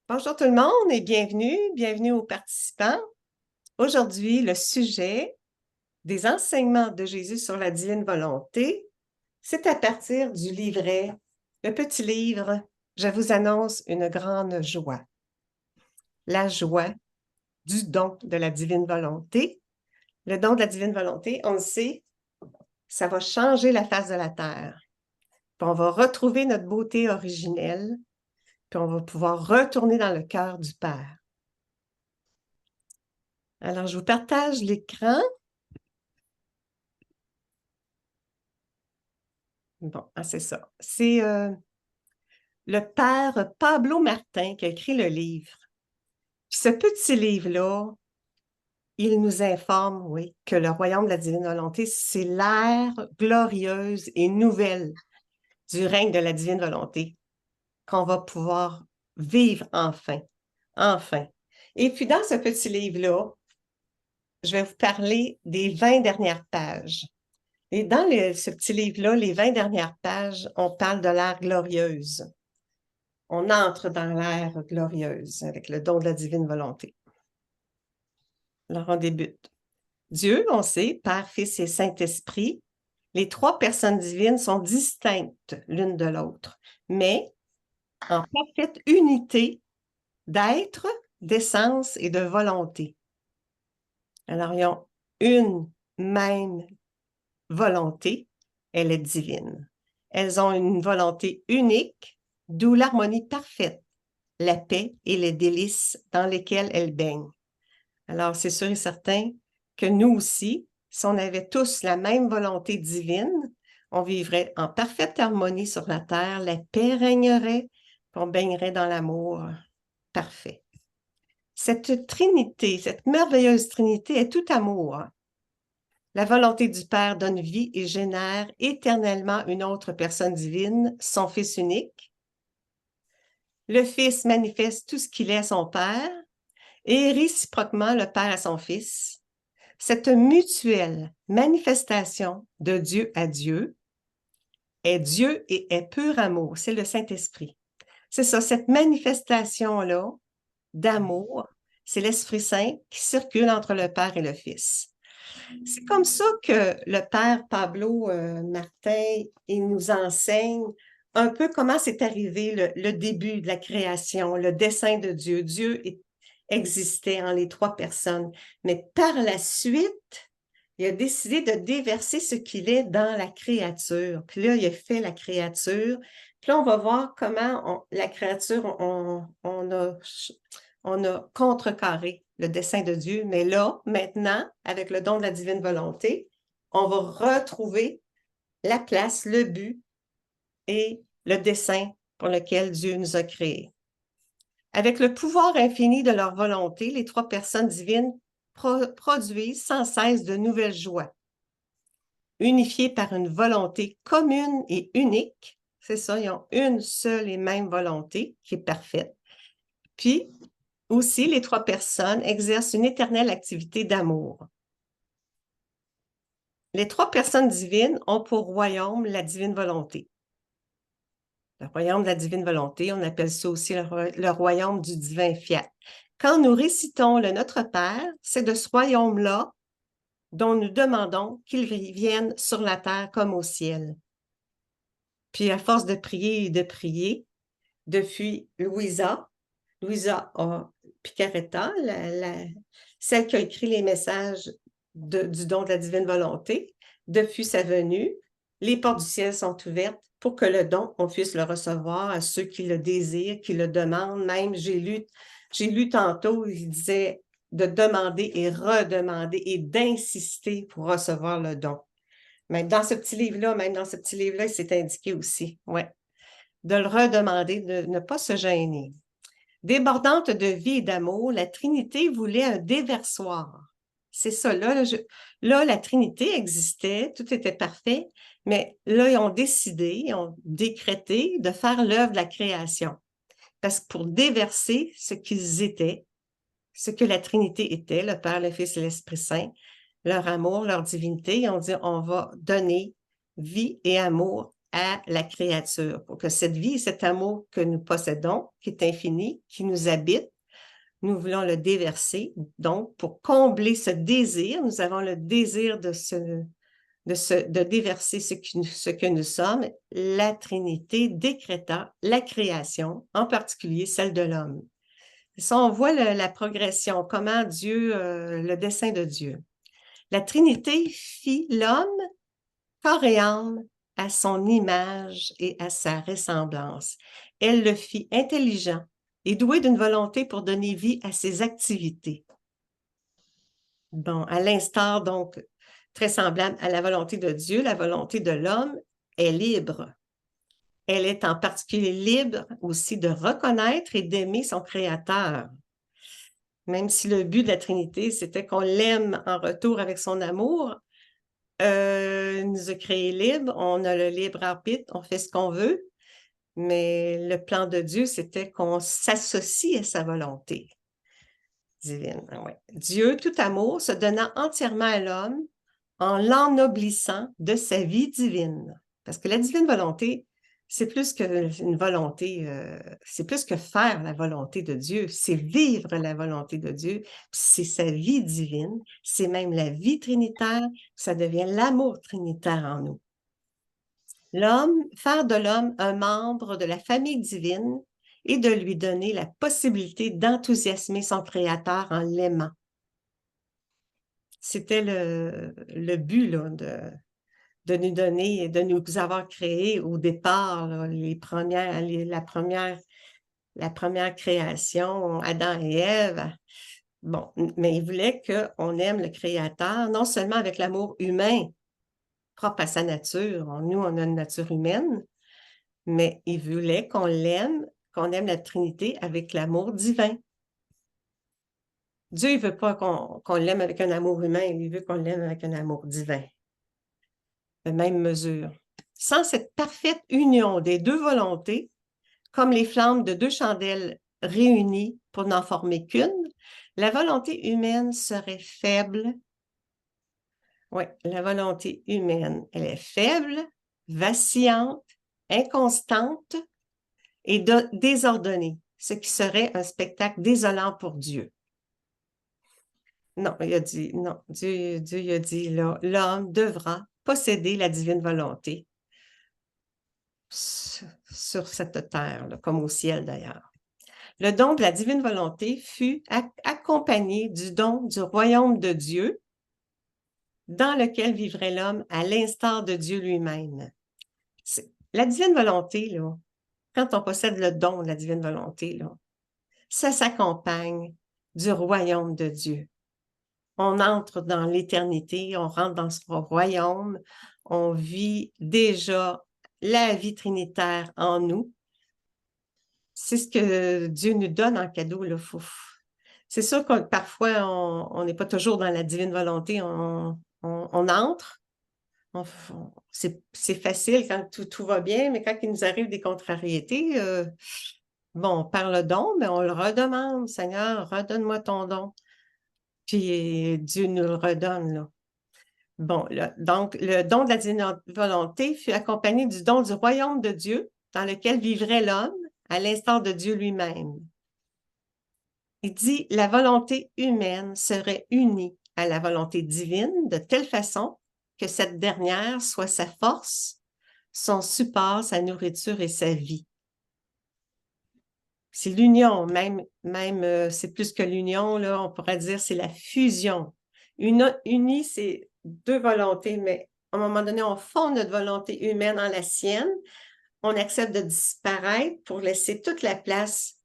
Bonjour tout le monde et bienvenue aux participants. Aujourd'hui, le sujet des enseignements de Jésus sur la divine volonté, c'est à partir du livret, le petit livre, je vous annonce une grande joie. La joie du don de la divine volonté. Le don de la divine volonté, on le sait, ça va changer la face de la terre. Puis on va retrouver notre beauté originelle, puis on va pouvoir retourner dans le cœur du Père. Alors, je vous partage l'écran. Bon, c'est ça. C'est le père Pablo Martin qui a écrit le livre. Puis ce petit livre-là, il nous informe, oui, que le royaume de la divine volonté, c'est l'ère glorieuse et nouvelle du règne de la divine volonté qu'on va pouvoir vivre enfin. Enfin. Et puis dans ce petit livre-là, je vais vous parler des 20 dernières pages. Et dans ce petit livre-là, les 20 dernières pages, on parle de l'ère glorieuse. On entre dans l'ère glorieuse avec le don de la divine volonté. Alors, on débute. Dieu, on sait, Père, Fils et Saint-Esprit, les trois personnes divines sont distinctes l'une de l'autre, mais en parfaite unité d'être, d'essence et de volonté. Alors, ils ont une même volonté, elle est divine. Elles ont une volonté unique, d'où l'harmonie parfaite, la paix et les délices dans lesquels elles baignent. Alors, c'est sûr et certain que nous aussi, si on avait tous la même volonté divine, on vivrait en parfaite harmonie sur la terre, la paix régnerait, on baignerait dans l'amour parfait. Cette Trinité, cette merveilleuse Trinité est tout amour. La volonté du Père donne vie et génère éternellement une autre personne divine, son Fils unique. Le Fils manifeste tout ce qu'il est à son Père et réciproquement le Père à son Fils. Cette mutuelle manifestation de Dieu à Dieu est Dieu et est pur amour. C'est le Saint-Esprit. C'est ça, cette manifestation-là d'amour, c'est l'Esprit Saint qui circule entre le Père et le Fils. C'est comme ça que le Père Pablo Martin, il nous enseigne un peu comment c'est arrivé le début de la création, le dessein de Dieu. Dieu existait en les trois personnes, mais par la suite, il a décidé de déverser ce qu'il est dans la créature. Puis là, il a fait la créature. Puis là, on va voir comment la créature, on a contrecarré le dessein de Dieu. Mais là, maintenant, avec le don de la divine volonté, on va retrouver la place, le but et le dessein pour lequel Dieu nous a créés. Avec le pouvoir infini de leur volonté, les trois personnes divines produisent sans cesse de nouvelles joies. Unifiées par une volonté commune et unique, c'est ça, ils ont une seule et même volonté qui est parfaite. Puis, aussi, les trois personnes exercent une éternelle activité d'amour. Les trois personnes divines ont pour royaume la divine volonté. Le royaume de la divine volonté, on appelle ça aussi le royaume du divin fiat. Quand nous récitons le Notre Père, c'est de ce royaume-là dont nous demandons qu'il vienne sur la terre comme au ciel. Puis à force de prier, depuis Louisa Picaretta, celle qui a écrit les messages du don de la divine volonté, depuis sa venue, les portes du ciel sont ouvertes pour que le don, on puisse le recevoir à ceux qui le désirent, qui le demandent. Même, j'ai lu tantôt, il disait de demander et redemander et d'insister pour recevoir le don. Même dans ce petit livre-là, c'est indiqué aussi, ouais, de le redemander, de ne pas se gêner. Débordante de vie et d'amour, la Trinité voulait un déversoir. C'est ça, là, la Trinité existait, tout était parfait, mais là, ils ont décidé, ils ont décrété de faire l'œuvre de la création. Parce que pour déverser ce qu'ils étaient, ce que la Trinité était, le Père, le Fils et l'Esprit Saint, leur amour, leur divinité, ils ont dit, on va donner vie et amour à la créature, pour que cette vie et cet amour que nous possédons, qui est infini, qui nous habite, nous voulons le déverser. Donc, pour combler ce désir, nous avons le désir de déverser ce que nous sommes. La Trinité décréta la création, en particulier celle de l'homme. Ça, on voit la progression, comment Dieu, le dessein de Dieu. La Trinité fit l'homme corps et âme à son image et à sa ressemblance. Elle le fit intelligent et doué d'une volonté pour donner vie à ses activités. Bon, à l'instar, donc, très semblable à la volonté de Dieu, la volonté de l'homme est libre. Elle est en particulier libre aussi de reconnaître et d'aimer son Créateur. Même si le but de la Trinité, c'était qu'on l'aime en retour avec son amour, il nous a créés libres, on a le libre arbitre, on fait ce qu'on veut, mais le plan de Dieu, c'était qu'on s'associe à sa volonté divine. Ouais. Dieu, tout amour, se donnant entièrement à l'homme en l'ennoblissant de sa vie divine. Parce que la divine volonté, c'est plus qu'une volonté, c'est plus que faire la volonté de Dieu, c'est vivre la volonté de Dieu, c'est sa vie divine, c'est même la vie trinitaire, ça devient l'amour trinitaire en nous. L'homme, faire de l'homme un membre de la famille divine et de lui donner la possibilité d'enthousiasmer son Créateur en l'aimant. C'était le but là, de nous donner, de nous avoir créé au départ, là, la première création, Adam et Ève. Bon, mais il voulait qu'on aime le Créateur, non seulement avec l'amour humain, propre à sa nature. Nous, on a une nature humaine, mais il voulait qu'on l'aime, qu'on aime la Trinité avec l'amour divin. Dieu, il ne veut pas qu'on l'aime avec un amour humain, il veut qu'on l'aime avec un amour divin. De même mesure. Sans cette parfaite union des deux volontés, comme les flammes de deux chandelles réunies pour n'en former qu'une, la volonté humaine serait faible. Oui, la volonté humaine, elle est faible, vacillante, inconstante et désordonnée, ce qui serait un spectacle désolant pour Dieu. Non, il a dit, non, Dieu il a dit, l'homme devra posséder la divine volonté sur cette terre, là, comme au ciel d'ailleurs. Le don de la divine volonté fut accompagné du don du royaume de Dieu dans lequel vivrait l'homme à l'instar de Dieu lui-même. La divine volonté, là, quand on possède le don de la divine volonté, là, ça s'accompagne du royaume de Dieu. On entre dans l'éternité, on rentre dans ce royaume, on vit déjà la vie trinitaire en nous. C'est ce que Dieu nous donne en cadeau. Là. C'est sûr que parfois, on n'est pas toujours dans la divine volonté. On entre. C'est facile quand tout va bien, mais quand il nous arrive des contrariétés, bon, on perd le don, mais on le redemande. Seigneur, redonne-moi ton don. Puis Dieu nous le redonne, là. Bon, donc, le don de la divine volonté fut accompagné du don du royaume de Dieu, dans lequel vivrait l'homme, à l'instar de Dieu lui-même. Il dit, la volonté humaine serait unie à la volonté divine de telle façon que cette dernière soit sa force, son support, sa nourriture et sa vie. C'est l'union, même c'est plus que l'union, là, on pourrait dire c'est la fusion. Unie, c'est deux volontés, mais à un moment donné, on fonde notre volonté humaine en la sienne, on accepte de disparaître pour laisser toute la place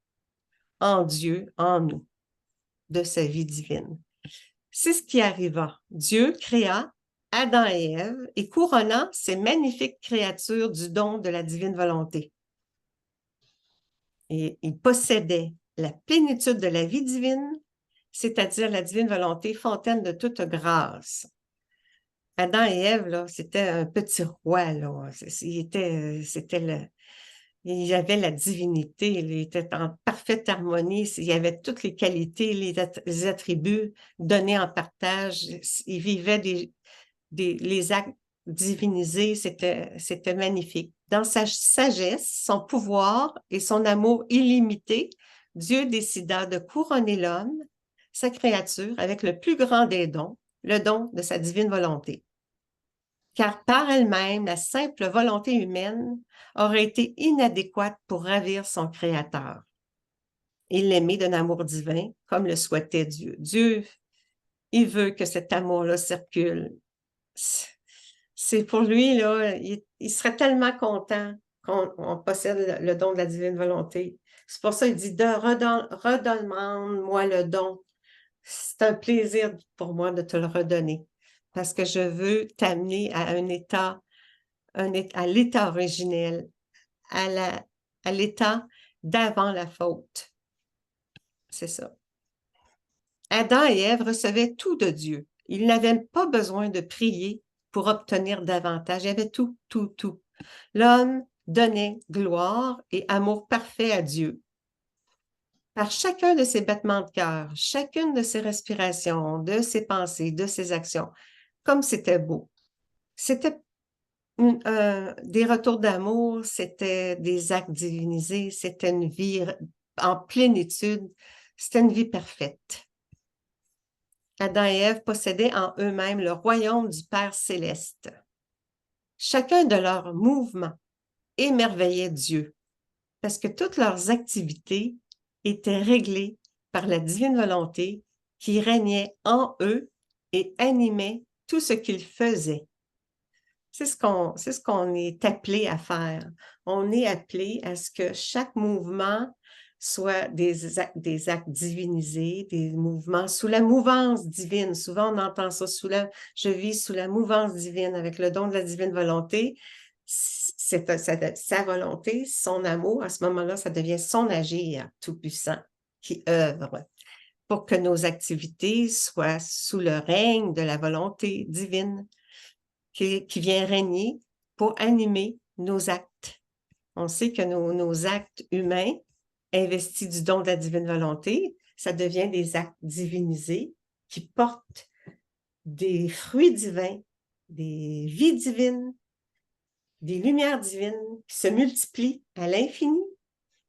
en Dieu, en nous, de sa vie divine. C'est ce qui arriva. Dieu créa Adam et Ève et couronna ces magnifiques créatures du don de la divine volonté. Et ils possédaient la plénitude de la vie divine, c'est-à-dire la divine volonté, fontaine de toute grâce. Adam et Ève, là, c'était un petit roi, là. Il avait la divinité, il était en parfaite harmonie, il y avait toutes les qualités, les attributs donnés en partage. Il vivait les actes divinisés, c'était magnifique. Dans sa sagesse, son pouvoir et son amour illimité, Dieu décida de couronner l'homme, sa créature, avec le plus grand des dons, le don de sa divine volonté. Car par elle-même, la simple volonté humaine aurait été inadéquate pour ravir son Créateur. Il l'aimait d'un amour divin, comme le souhaitait Dieu. Dieu, il veut que cet amour-là circule. C'est pour lui, là, il serait tellement content qu'on possède le don de la divine volonté. C'est pour ça qu'il dit, redonne-moi le don. C'est un plaisir pour moi de te le redonner, parce que je veux t'amener à à l'état originel, à l'état d'avant la faute. C'est ça. Adam et Ève recevaient tout de Dieu. Ils n'avaient pas besoin de prier pour obtenir davantage. Il y avait tout, tout, tout. L'homme donnait gloire et amour parfait à Dieu. Par chacun de ses battements de cœur, chacune de ses respirations, de ses pensées, de ses actions, comme c'était beau. C'était des retours d'amour, c'était des actes divinisés, c'était une vie en plénitude, c'était une vie parfaite. Adam et Ève possédaient en eux-mêmes le royaume du Père céleste. Chacun de leurs mouvements émerveillait Dieu, parce que toutes leurs activités étaient réglées par la divine volonté qui régnait en eux et animait tout ce qu'ils faisaient. C'est ce qu'on est appelé à faire. On est appelé à ce que chaque mouvement soit des actes divinisés, des mouvements sous la mouvance divine. Souvent, on entend ça, je vis sous la mouvance divine, avec le don de la divine volonté. C'est sa volonté, son amour, à ce moment-là, ça devient son agir tout-puissant qui œuvre pour que nos activités soient sous le règne de la volonté divine qui vient régner pour animer nos actes. On sait que nos actes humains, investis du don de la divine volonté, ça devient des actes divinisés qui portent des fruits divins, des vies divines, des lumières divines qui se multiplient à l'infini.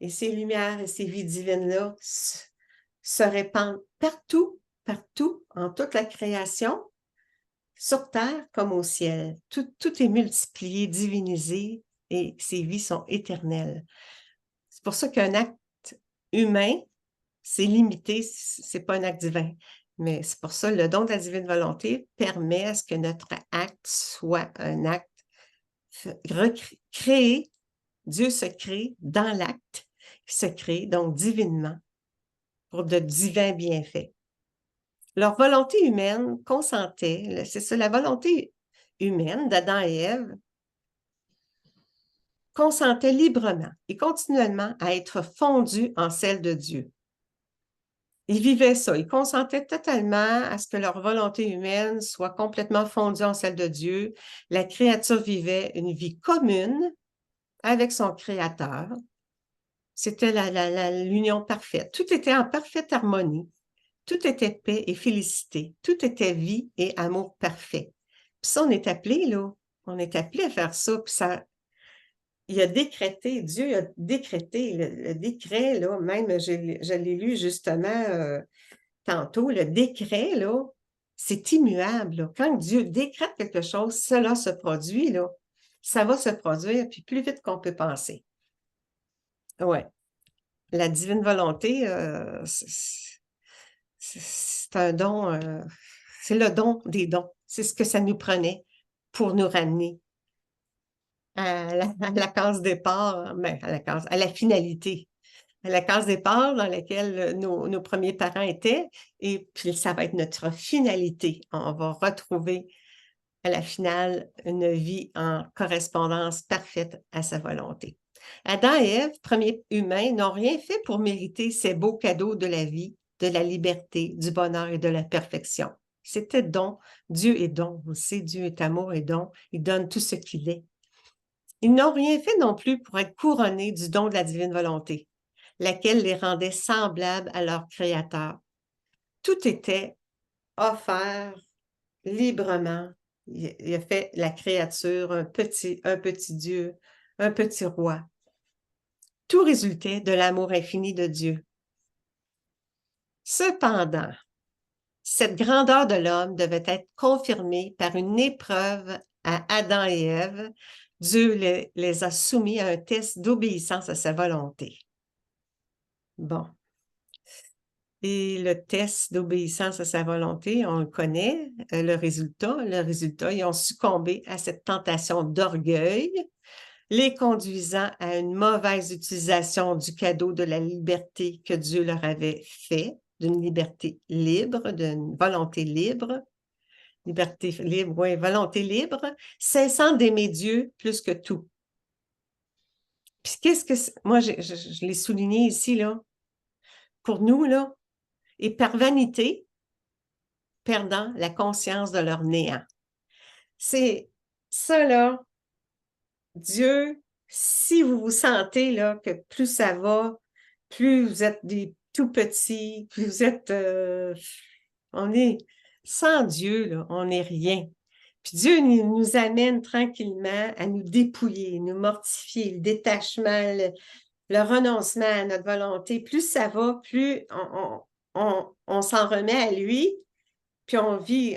Et ces lumières et ces vies divines-là se répandent partout, partout, en toute la création, sur terre comme au ciel. Tout est multiplié, divinisé, et ces vies sont éternelles. C'est pour ça qu'un acte humain, c'est limité, c'est pas un acte divin. Mais c'est pour ça que le don de la divine volonté permet à ce que notre acte soit un acte créé. Dieu se crée dans l'acte, qui se crée donc divinement pour de divins bienfaits. Leur volonté humaine consentait, c'est ça, la volonté humaine d'Adam et Ève consentait librement et continuellement à être fondue en celle de Dieu. Ils vivaient ça, ils consentaient totalement à ce que leur volonté humaine soit complètement fondue en celle de Dieu. La créature vivait une vie commune avec son Créateur. C'était l'union parfaite. Tout était en parfaite harmonie. Tout était paix et félicité. Tout était vie et amour parfait. Puis ça, on est appelé, là. On est appelé à faire ça. Puis ça, il a décrété, Dieu a décrété, le décret, là, même, je l'ai lu justement tantôt, le décret, là, c'est immuable, là. Quand Dieu décrète quelque chose, cela se produit, là. Ça va se produire, puis plus vite qu'on peut penser. Ouais. La divine volonté, c'est un don, c'est le don des dons. C'est ce que ça nous prenait pour nous ramener à la case départ, ben, à la finalité, à la case départ dans laquelle nos premiers parents étaient, et puis ça va être notre finalité. On va retrouver à la finale une vie en correspondance parfaite à sa volonté. Adam et Ève, premiers humains, n'ont rien fait pour mériter ces beaux cadeaux de la vie, de la liberté, du bonheur et de la perfection. C'était don. Dieu est don. On sait, Dieu est amour et don. Il donne tout ce qu'il est. Ils n'ont rien fait non plus pour être couronnés du don de la divine volonté, laquelle les rendait semblables à leur Créateur. Tout était offert librement. Il a fait la créature, un petit Dieu, un petit roi. Tout résultait de l'amour infini de Dieu. Cependant, cette grandeur de l'homme devait être confirmée par une épreuve à Adam et Ève. Dieu les a soumis à un test d'obéissance à sa volonté. Bon. Et le test d'obéissance à sa volonté, on le connaît, le résultat. Le résultat, ils ont succombé à cette tentation d'orgueil, les conduisant à une mauvaise utilisation du cadeau de la liberté que Dieu leur avait fait, d'une liberté libre, d'une volonté libre. Liberté libre, oui, volonté libre, cessant d'aimer Dieu plus que tout. Puis qu'est-ce que c'est? Moi, je l'ai souligné ici, là, pour nous, là, et par vanité, perdant la conscience de leur néant. C'est ça, là, Dieu, si vous vous sentez, là, que plus ça va, plus vous êtes des tout petits, plus vous êtes... on est... Sans Dieu, là, on n'est rien. Puis Dieu nous amène tranquillement à nous dépouiller, nous mortifier, le détachement, le renoncement à notre volonté. Plus ça va, plus on s'en remet à lui, puis on vit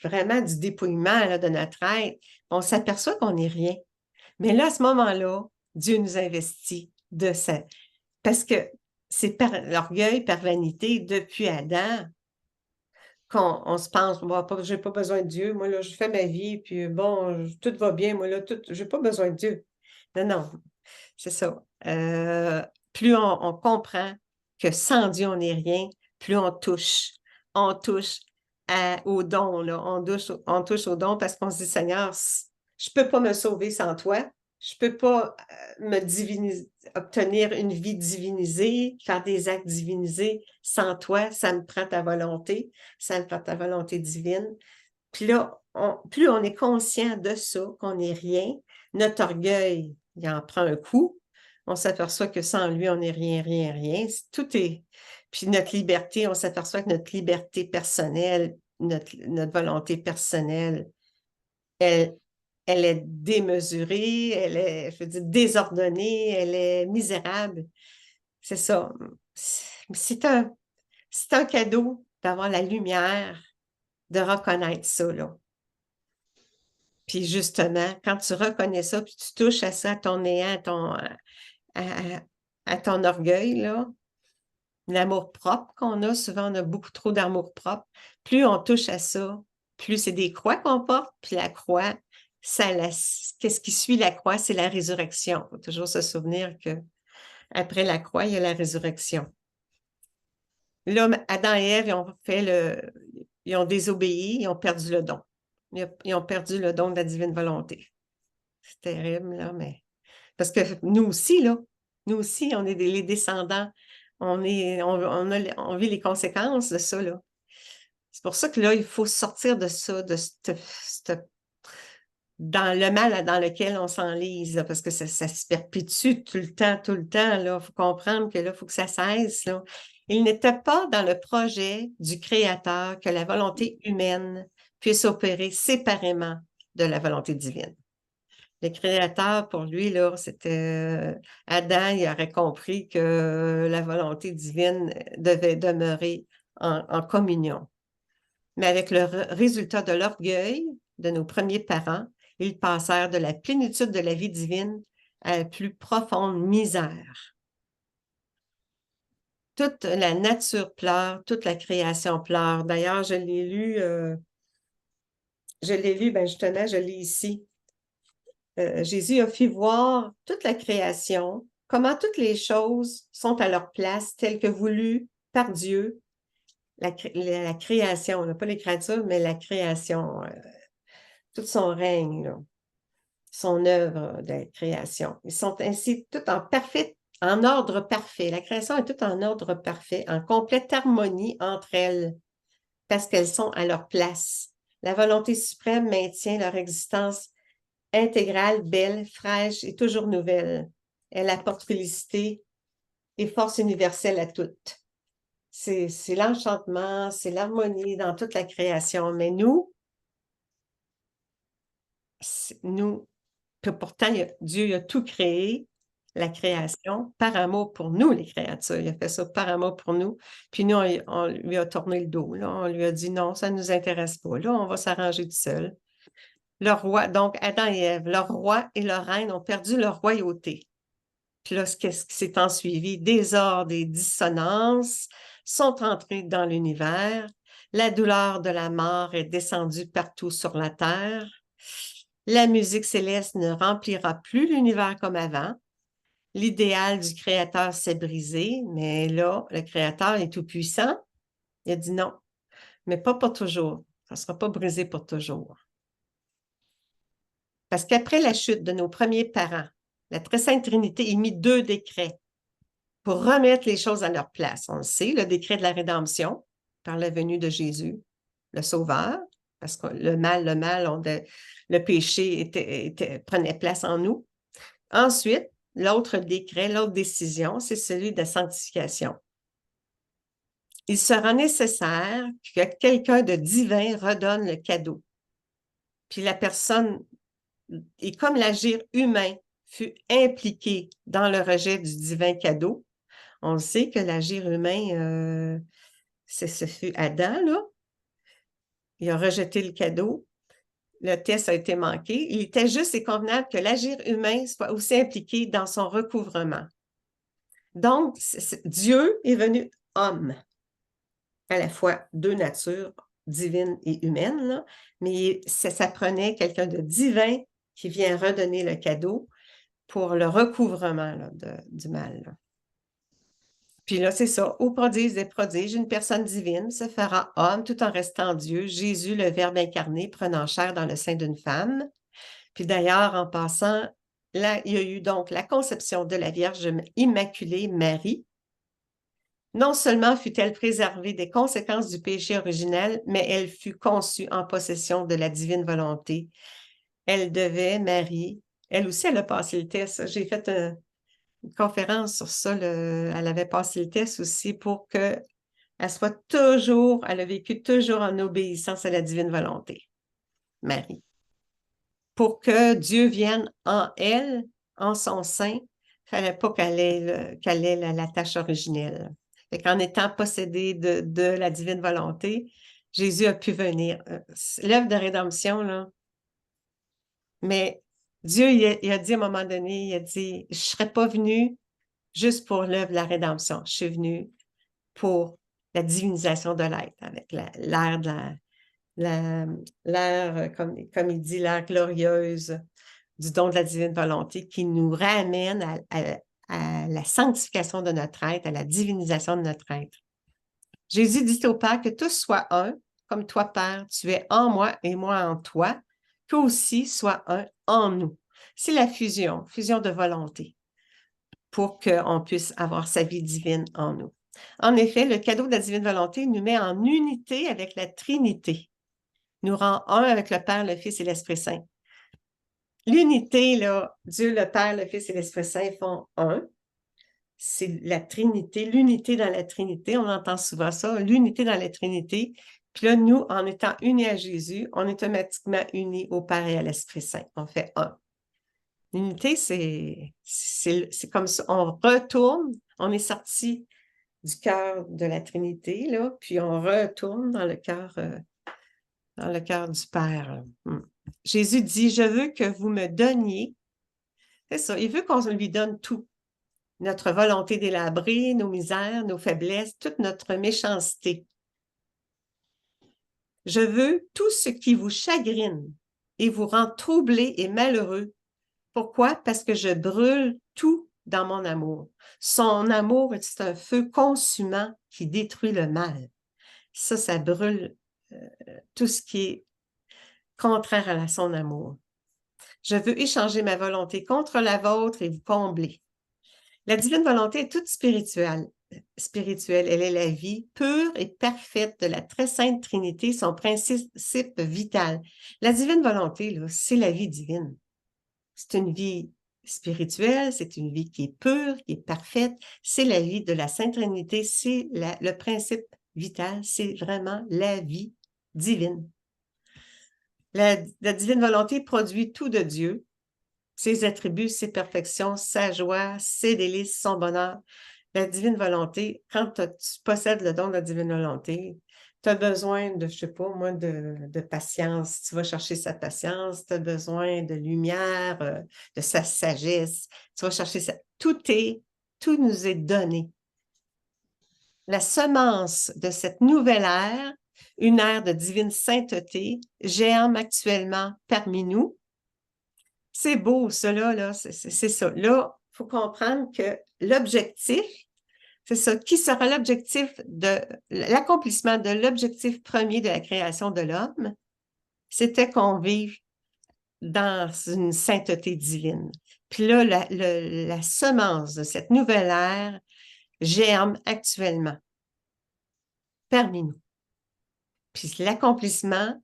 vraiment du dépouillement là, de notre être. On s'aperçoit qu'on n'est rien. Mais là, à ce moment-là, Dieu nous investit de ça. Parce que c'est par l'orgueil, par vanité, depuis Adam, qu'on se pense, moi, j'ai pas besoin de Dieu, moi, là, je fais ma vie, puis bon, tout va bien, moi, là, j'ai pas besoin de Dieu. Non, non, c'est ça. Plus on comprend que sans Dieu, on n'est rien, plus on touche. On touche au don, là. On touche au don parce qu'on se dit, Seigneur, je peux pas me sauver sans toi. Je peux pas me diviniser, obtenir une vie divinisée, faire des actes divinisés sans toi. Ça me prend ta volonté. Ça me prend ta volonté divine. Puis là, plus on est conscient de ça, qu'on n'est rien, notre orgueil, il en prend un coup. On s'aperçoit que sans lui, on n'est rien, rien, rien. Tout est... Puis notre liberté, on s'aperçoit que notre liberté personnelle, notre volonté personnelle, elle est démesurée, elle est, je veux dire, désordonnée, elle est misérable. C'est ça. C'est un cadeau d'avoir la lumière, de reconnaître ça, là. Puis justement, quand tu reconnais ça, puis tu touches à ça, à ton néant, à ton orgueil, là, l'amour propre qu'on a, souvent on a beaucoup trop d'amour propre, plus on touche à ça, plus c'est des croix qu'on porte, puis la croix, qu'est-ce qui suit la croix? C'est la résurrection. Il faut toujours se souvenir que après la croix, il y a la résurrection. L'homme, Adam et Ève, ils ont désobéi, ils ont perdu le don. Ils ont perdu le don de la divine volonté. C'est terrible, là, mais... Parce que nous aussi, là, nous aussi, on est les descendants. On vit les conséquences de ça, là. C'est pour ça que là, il faut sortir de ça, dans le mal dans lequel on s'enlise, là, parce que ça se perpétue tout le temps, là. Il faut comprendre que là, il faut que ça cesse, là. Il n'était pas dans le projet du Créateur que la volonté humaine puisse opérer séparément de la volonté divine. Le Créateur, pour lui, là, c'était Adam, il aurait compris que la volonté divine devait demeurer en communion. Mais avec le résultat de l'orgueil de nos premiers parents, ils passèrent de la plénitude de la vie divine à la plus profonde misère. Toute la nature pleure, toute la création pleure. D'ailleurs, je l'ai lu, ben justement, je l'ai ici. Jésus a fait voir toute la création, comment toutes les choses sont à leur place, telles que voulues par Dieu. La création, pas les créatures, mais la création, tout son règne, là, son œuvre de création. Ils sont ainsi tout en ordre parfait. La création est toute en ordre parfait, en complète harmonie entre elles, parce qu'elles sont à leur place. La volonté suprême maintient leur existence intégrale, belle, fraîche et toujours nouvelle. Elle apporte félicité et force universelle à toutes. C'est l'enchantement, c'est l'harmonie dans toute la création. Mais nous, Puis pourtant, Dieu a tout créé, la création, par amour pour nous, les créatures. Il a fait ça par amour pour nous. Puis nous, on lui a tourné le dos. Là. On lui a dit non, ça ne nous intéresse pas. Là, on va s'arranger tout seul. Le roi, donc Adam et Ève, leur roi et leur reine ont perdu leur royauté. Puis là, qu'est-ce qui s'est ensuivi? Désordre et dissonances sont entrés dans l'univers. La douleur de la mort est descendue partout sur la terre. La musique céleste ne remplira plus l'univers comme avant. L'idéal du Créateur s'est brisé, mais là, le Créateur est tout-puissant. Il a dit non, mais pas pour toujours. Ça ne sera pas brisé pour toujours. Parce qu'après la chute de nos premiers parents, la Très Sainte Trinité émit 2 décrets pour remettre les choses à leur place. On le sait, le décret de la rédemption par la venue de Jésus, le Sauveur, parce que le péché prenait place en nous. Ensuite, l'autre décret, l'autre décision, c'est celui de la sanctification. Il sera nécessaire que quelqu'un de divin redonne le cadeau. Puis la personne, et comme l'agir humain fut impliqué dans le rejet du divin cadeau, on sait que l'agir humain, ce fut Adam, là. Il a rejeté le cadeau. Le test a été manqué. Il était juste et convenable que l'agir humain soit aussi impliqué dans son recouvrement. Donc, Dieu est venu homme, à la fois 2 natures, divine et humaine, là, mais ça prenait quelqu'un de divin qui vient redonner le cadeau pour le recouvrement là, du mal. Là. Puis là, c'est ça, au prodige des prodiges, une personne divine se fera homme tout en restant Dieu, Jésus, le Verbe incarné, prenant chair dans le sein d'une femme. Puis d'ailleurs, en passant, là, il y a eu donc la conception de la Vierge Immaculée Marie. Non seulement fut-elle préservée des conséquences du péché originel, mais elle fut conçue en possession de la divine volonté. Elle devait, Marie, elle aussi, elle a passé le test. J'ai fait une conférence sur ça. Elle avait passé le test aussi pour qu'elle soit toujours, elle a vécu toujours en obéissance à la divine volonté, Marie. Pour que Dieu vienne en elle, en son sein, il ne fallait pas qu'elle ait la tâche originelle. Fait qu'en étant possédée de la divine volonté, Jésus a pu venir. L'œuvre de rédemption, là. Mais Dieu, il a dit à un moment donné, il a dit, je ne serais pas venu juste pour l'œuvre de la rédemption. Je suis venu pour la divinisation de l'être, avec l'ère de l'ère, comme il dit, l'ère glorieuse du don de la divine volonté qui nous ramène à la sanctification de notre être, à la divinisation de notre être. Jésus dit au Père que tous soient un, comme toi, Père, tu es en moi et moi en toi, qu'eux aussi soient un en nous. C'est la fusion de volonté pour qu'on puisse avoir sa vie divine en nous. En effet, le cadeau de la divine volonté nous met en unité avec la Trinité, nous rend un avec le Père, le Fils et l'Esprit Saint. L'unité, là, Dieu, le Père, le Fils et l'Esprit Saint font un. C'est la Trinité, l'unité dans la Trinité. On entend souvent ça, l'unité dans la Trinité. Puis là, nous, en étant unis à Jésus, on est automatiquement unis au Père et à l'Esprit Saint. On fait un. L'unité, c'est comme ça. On retourne, on est sorti du cœur de la Trinité, là, puis on retourne dans le cœur du Père. Jésus dit, je veux que vous me donniez. C'est ça, il veut qu'on lui donne tout. Notre volonté délabrée, nos misères, nos faiblesses, toute notre méchanceté. Je veux tout ce qui vous chagrine et vous rend troublés et malheureux. Pourquoi? Parce que je brûle tout dans mon amour. Son amour est un feu consumant qui détruit le mal. Ça brûle tout ce qui est contraire à son amour. Je veux échanger ma volonté contre la vôtre et vous combler. La divine volonté est toute spirituelle. Elle est la vie pure et parfaite de la très sainte Trinité, son principe vital. La divine volonté, c'est la vie divine. C'est une vie spirituelle, c'est une vie qui est pure, qui est parfaite. C'est la vie de la Sainte Trinité, c'est le principe vital, c'est vraiment la vie divine. La divine volonté produit tout de Dieu. ses attributs, ses perfections, sa joie, ses délices, son bonheur. La divine volonté, quand tu possèdes le don de la divine volonté, tu as besoin de, je sais pas, moi, de patience. Tu vas chercher sa patience, tu as besoin de lumière, de sa sagesse. Tu vas chercher ça. Tout nous est donné. La semence de cette nouvelle ère, une ère de divine sainteté, germe actuellement parmi nous. C'est beau, cela, là, c'est ça. Là, il faut comprendre que l'objectif, c'est ça, qui sera l'objectif de l'accomplissement de l'objectif premier de la création de l'homme, c'était qu'on vive dans une sainteté divine. Puis là, la semence de cette nouvelle ère germe actuellement parmi nous. Puis l'accomplissement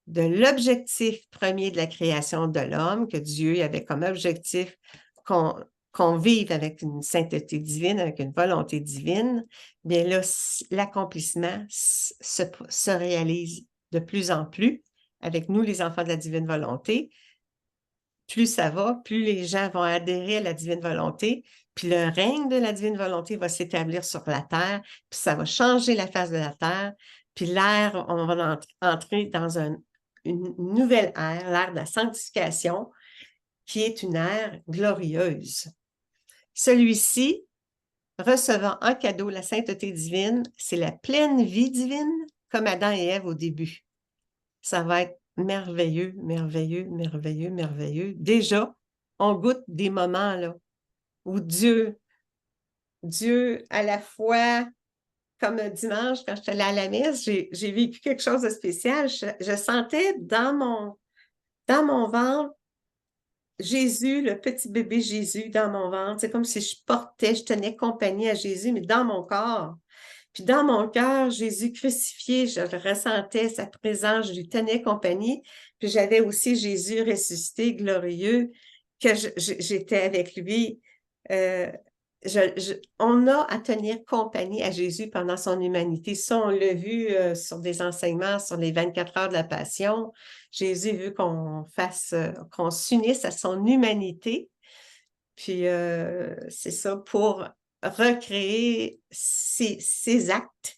de l'objectif premier de la création de l'homme, que Dieu avait comme objectif qu'on vive avec une sainteté divine, avec une volonté divine, bien là, l'accomplissement se réalise de plus en plus avec nous, les enfants de la divine volonté. Plus ça va, plus les gens vont adhérer à la divine volonté, puis le règne de la divine volonté va s'établir sur la terre, puis ça va changer la face de la terre, puis l'ère, on va entrer dans une nouvelle ère, l'ère de la sanctification, qui est une ère glorieuse. Celui-ci, recevant en cadeau la sainteté divine, c'est la pleine vie divine, comme Adam et Ève au début. Ça va être merveilleux, merveilleux, merveilleux, merveilleux. Déjà, on goûte des moments là, où Dieu, à la fois, comme dimanche, quand je suis allée à la messe, j'ai vécu quelque chose de spécial. Je sentais dans mon ventre Jésus, le petit bébé Jésus dans mon ventre. C'est comme si je tenais compagnie à Jésus, mais dans mon corps. Puis dans mon cœur, Jésus crucifié, je ressentais sa présence, je lui tenais compagnie. Puis j'avais aussi Jésus ressuscité, glorieux, que j'étais avec lui. On a à tenir compagnie à Jésus pendant son humanité. Ça, on l'a vu sur des enseignements sur les 24 heures de la Passion. Jésus veut qu'on s'unisse à son humanité. Puis c'est ça, pour recréer ses actes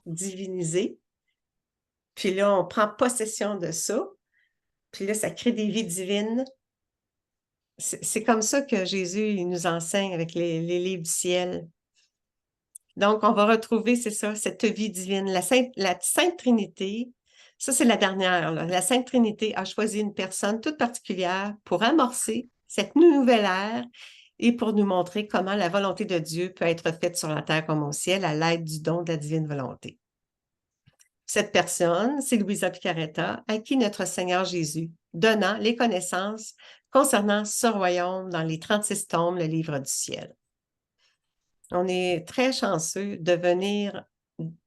divinisés. Puis là, on prend possession de ça. Puis là, ça crée des vies divines. C'est comme ça que Jésus il nous enseigne avec les livres du ciel. Donc, on va retrouver, c'est ça, cette vie divine. La Sainte Trinité, ça c'est la dernière, là. La Sainte Trinité a choisi une personne toute particulière pour amorcer cette nouvelle ère et pour nous montrer comment la volonté de Dieu peut être faite sur la terre comme au ciel à l'aide du don de la divine volonté. Cette personne, c'est Louisa Picaretta, à qui notre Seigneur Jésus donna les connaissances concernant ce royaume dans les 36 tomes, le livre du ciel. On est très chanceux de venir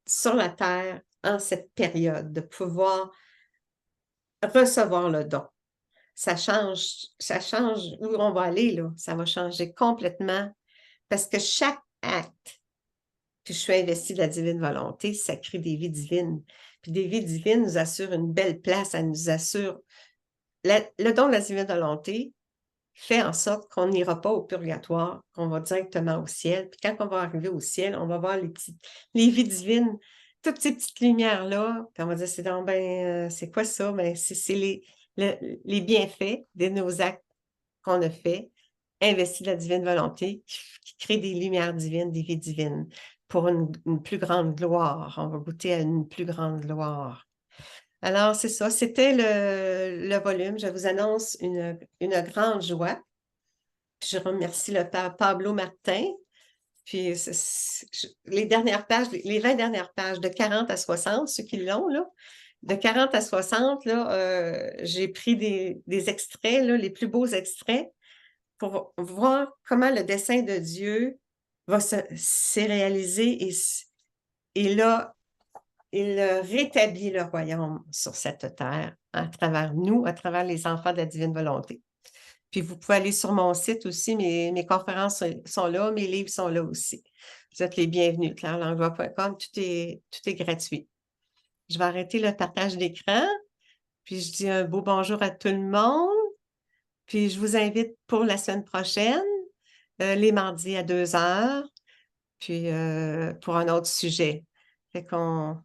sur la terre en cette période, de pouvoir recevoir le don. Ça change où on va aller, là. Ça va changer complètement parce que chaque acte que je suis investie de la divine volonté, ça crée des vies divines. Puis des vies divines nous assurent une belle place, ça nous assure... Le don de la divine volonté fait en sorte qu'on n'ira pas au purgatoire, qu'on va directement au ciel. Puis quand on va arriver au ciel, on va voir les vies divines, toutes ces petites lumières-là, puis on va dire, c'est quoi ça? Ben, c'est les bienfaits de nos actes qu'on a faits, investis de la divine volonté, qui créent des lumières divines, des vies divines, pour une plus grande gloire. On va goûter à une plus grande gloire. Alors, c'est ça, c'était le volume. Je vous annonce une grande joie. Je remercie le père Pablo Martin. Puis les dernières pages, les 20 dernières pages, de 40 à 60, ceux qui l'ont, là, de 40 à 60, là, j'ai pris des extraits, là, les plus beaux extraits, pour voir comment le dessein de Dieu s'est réalisé et là, il rétablit le royaume sur cette terre à travers nous, à travers les enfants de la divine volonté. Puis vous pouvez aller sur mon site aussi, mes conférences sont là, mes livres sont là aussi. Vous êtes les bienvenus, clairelanglois.com, tout est gratuit. Je vais arrêter le partage d'écran, puis je dis un beau bonjour à tout le monde. Puis, je vous invite pour la semaine prochaine, les mardis à 2 heures, puis pour un autre sujet. Fait qu'on...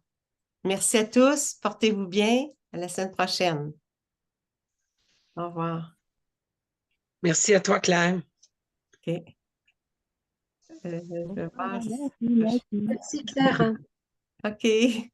Merci à tous. Portez-vous bien. À la semaine prochaine. Au revoir. Merci à toi, Claire. OK. Je Bonsoir, passe. merci. Merci, Claire. OK.